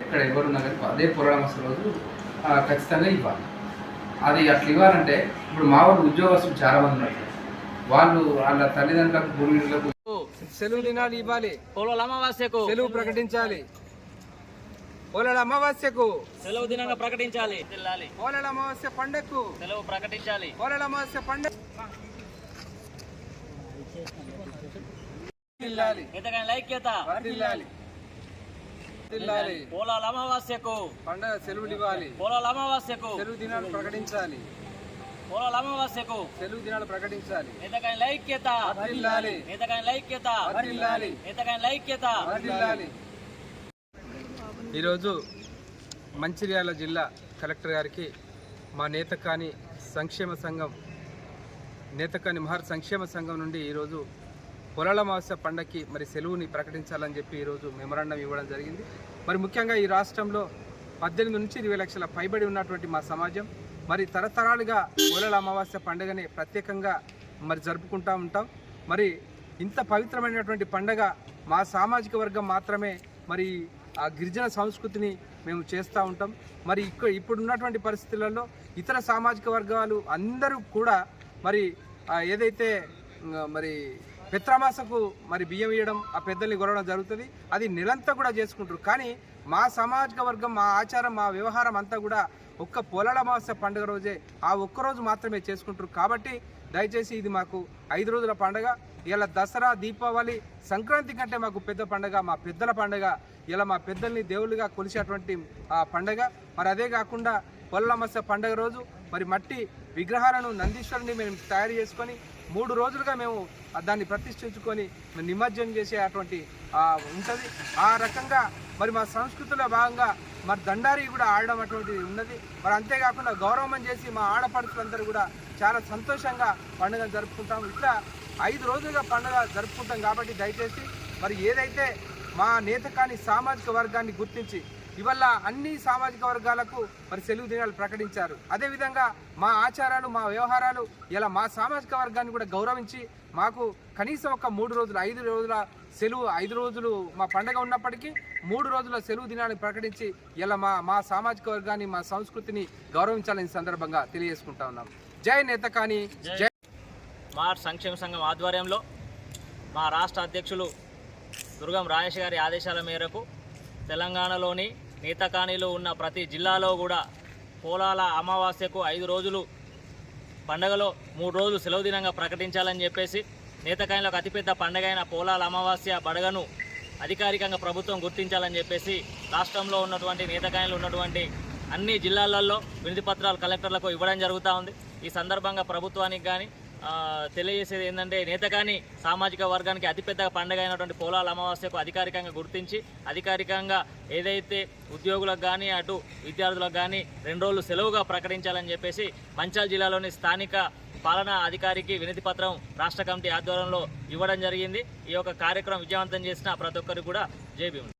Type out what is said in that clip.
ఇక్కడ ఎవరున్నా కానీ అదే పొలాల రోజు ఖచ్చితంగా ఇవ్వాలి. అది అట్లా ఇవ్వాలంటే ఇప్పుడు మా వాళ్ళు ఉద్యోగస్తులు చాలా మంది ఉన్నారు. వాళ్ళు వాళ్ళ తల్లిదండ్రులకు భూమిలకు సెలవు దినాలు ఇవ్వాలి. పోలాల అమావాస్యకు సెలవు ప్రకటించాలి. పోలాల అమావాస్యకు సెలవు దినంగా ప్రకటించాలి. పోలాల అమావాస్య పండుగకు సెలవు ప్రకటించాలి. పోలాల అమావాస్య పండుగ ఐక్యత పోలాల అమావాస్యకు పండుగ సెలవులు ఇవ్వాలి. పోలాల అమావాస్యకు సెలవు దినాలు ప్రకటించాలి. పోలాల అమావాస్యకు సెలవు దినాలు ప్రకటించాలి. నేతకాయల ఐక్యత నేతకాయల ఐక్యత నేతకాయల ఐక్యత. ఈరోజు మంచిర్యాల జిల్లా కలెక్టర్ గారికి మా నేతకాని సంక్షేమ సంఘం నేతకాని మహర్ సంక్షేమ సంఘం నుండి ఈరోజు పొలాల అమావాస్య పండగకి మరి సెలవుని ప్రకటించాలని చెప్పి ఈరోజు మెమరాండం ఇవ్వడం జరిగింది. మరి ముఖ్యంగా ఈ రాష్ట్రంలో 18 నుంచి 20 లక్షల పైబడి ఉన్నటువంటి మా సమాజం మరి తరతరాలుగా పొలాల అమావాస్య పండుగని ప్రత్యేకంగా మరి జరుపుకుంటూ ఉంటాం. మరి ఇంత పవిత్రమైనటువంటి పండుగ మా సామాజిక వర్గం మాత్రమే మరి ఆ గిరిజన సంస్కృతిని మేము చేస్తూ ఉంటాం. మరి ఇప్పుడున్నటువంటి పరిస్థితులలో ఇతర సామాజిక వర్గాలు అందరూ కూడా మరి ఏదైతే మరి పిత్రామాసకు మరి బియ్యం ఇవ్వడం, ఆ పెద్దల్ని కొరవడం జరుగుతుంది. అది నెలంతా కూడా చేసుకుంటారు. కానీ మా సామాజిక వర్గం, మా ఆచారం, మా వ్యవహారం అంతా కూడా ఒక్క పొలాల అమావాస్య పండుగ రోజే ఆ ఒక్కరోజు మాత్రమే చేసుకుంటారు. కాబట్టి దయచేసి ఇది మాకు 5 రోజుల పండుగ. ఇలా దసరా, దీపావళి, సంక్రాంతి కంటే మాకు పెద్ద పండుగ మా పెద్దల పండుగ. ఇలా మా పెద్దల్ని దేవుళ్ళుగా కొలిసేటువంటి ఆ పండుగ. మరి అదే కాకుండా పొలాల అమావాస్య పండుగ రోజు మరి మట్టి విగ్రహాలను నందీశ్వరుని మేము తయారు చేసుకొని 3 రోజులుగా మేము దాన్ని ప్రతిష్ఠించుకొని నిమజ్జనం చేసే అటువంటి ఉంటుంది. ఆ రకంగా మరి మా సంస్కృతిలో భాగంగా మరి దండారి కూడా ఆడడం అటువంటిది ఉన్నది. మరి అంతేకాకుండా గౌరవం చేసి మా ఆడపడుచులందరూ కూడా చాలా సంతోషంగా పండుగను జరుపుకుంటాం. ఇట్లా 5 రోజులుగా పండుగ జరుపుకుంటాం. కాబట్టి దయచేసి మరి ఏదైతే మా నేతకాని సామాజిక వర్గాన్ని గుర్తించి ఇవల్ల అన్ని సామాజిక వర్గాలకు మరి సెలవు దినాలు ప్రకటించారు. అదేవిధంగా మా ఆచారాలు, మా వ్యవహారాలు ఇలా మా సామాజిక వర్గాన్ని కూడా గౌరవించి మాకు కనీసం ఒక 3 రోజులు 5 రోజుల సెలవు 5 రోజులు మా పండుగ ఉన్నప్పటికీ 3 రోజుల సెలవు దినాన్ని ప్రకటించి ఇలా మా సామాజిక వర్గాన్ని, మా సంస్కృతిని గౌరవించాలని సందర్భంగా తెలియజేసుకుంటా ఉన్నాం. జై నేతకాని, జై. మా సంక్షేమ సంఘం ఆధ్వర్యంలో మా రాష్ట్ర అధ్యక్షులు దుర్గం రాజేష్ గారి ఆదేశాల మేరకు తెలంగాణలోని నేతకానిలో ఉన్న ప్రతి జిల్లాలో కూడా పోలాల అమావాస్యకు 5 రోజులు పండుగలో 3 రోజులు సెలవు దినంగా ప్రకటించాలని చెప్పేసి నేతకానిలకు అతిపెద్ద పండుగ అయిన పోలాల అమావాస్య పండుగను అధికారికంగా ప్రభుత్వం గుర్తించాలని చెప్పేసి రాష్ట్రంలో ఉన్నటువంటి నేతకానిలో ఉన్నటువంటి అన్ని జిల్లాలలో వినతి పత్రాలు కలెక్టర్లకు ఇవ్వడం జరుగుతూ ఉంది. ఈ సందర్భంగా ప్రభుత్వానికి కానీ తెలియజేసేది ఏంటంటే నేతకాని సామాజిక వర్గానికి అతిపెద్ద పండుగ అయినటువంటి పోలాల అమావాస్యకు అధికారికంగా గుర్తించి అధికారికంగా ఏదైతే ఉద్యోగులకు కానీ అటు విద్యార్థులకు కానీ 2 రోజులు సెలవుగా ప్రకటించాలని చెప్పేసి మంచిర్యాల జిల్లాలోని స్థానిక పాలనా అధికారికి వినతి పత్రం రాష్ట్ర కమిటీ ఆధ్వర్యంలో ఇవ్వడం జరిగింది. ఈ యొక్క కార్యక్రమం విజయవంతం చేసిన ప్రతి ఒక్కరికి కూడా జై భీమ్.